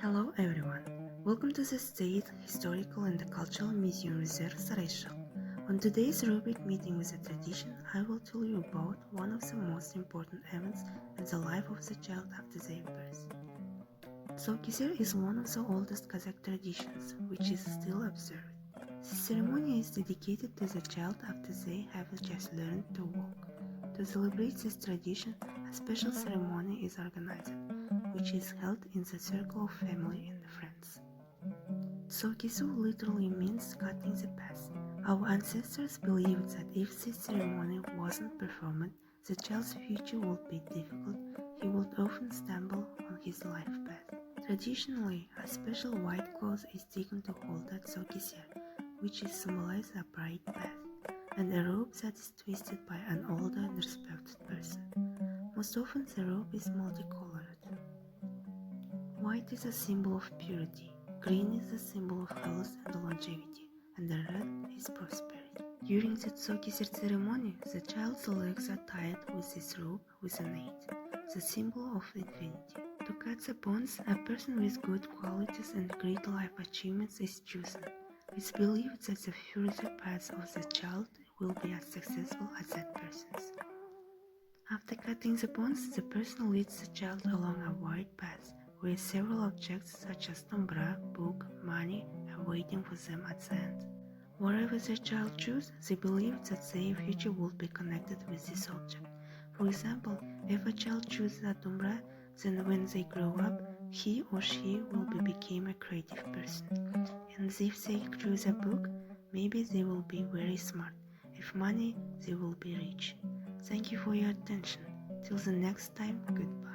Hello everyone, welcome to the State Historical and Cultural Museum Reserve Sarayshıq. On today's Rubric meeting with the tradition, I will tell you about one of the most important events in the life of the child after their birth. Tusaukeser is one of the oldest Kazakh traditions, which is still observed. This ceremony is dedicated to the child after they have just learned to walk. To celebrate this tradition, a special ceremony is organized, which is held in the circle of family and friends. Tusaukeser literally means cutting the path. Our ancestors believed that if this ceremony wasn't performed, the child's future would be difficult. He would often stumble on his life path. Traditionally, a special white cloth is taken to hold the Tusaukeser, which is symbolized a bright path, and a rope that is twisted by an older and respected person. Most often the rope is multicolored. White is a symbol of purity, green is a symbol of health and longevity, and the red is prosperity. During the Tusaukeser ceremony, the child's legs are tied with this rope with an 8, the symbol of infinity. To cut the bonds, a person with good qualities and great life achievements is chosen. It's believed that the future path of the child will be as successful as that person's. After cutting the bonds, the person leads the child along a wide path where several objects such as tumbra, book, money are waiting for them at the end. Whatever the child chooses, they believe that their future will be connected with this object. For example, if a child chooses a tumbra, then when they grow up, he or she will become a creative person. And if they choose a book, maybe they will be very smart. If money, they will be rich. Thank you for your attention. Till the next time, goodbye.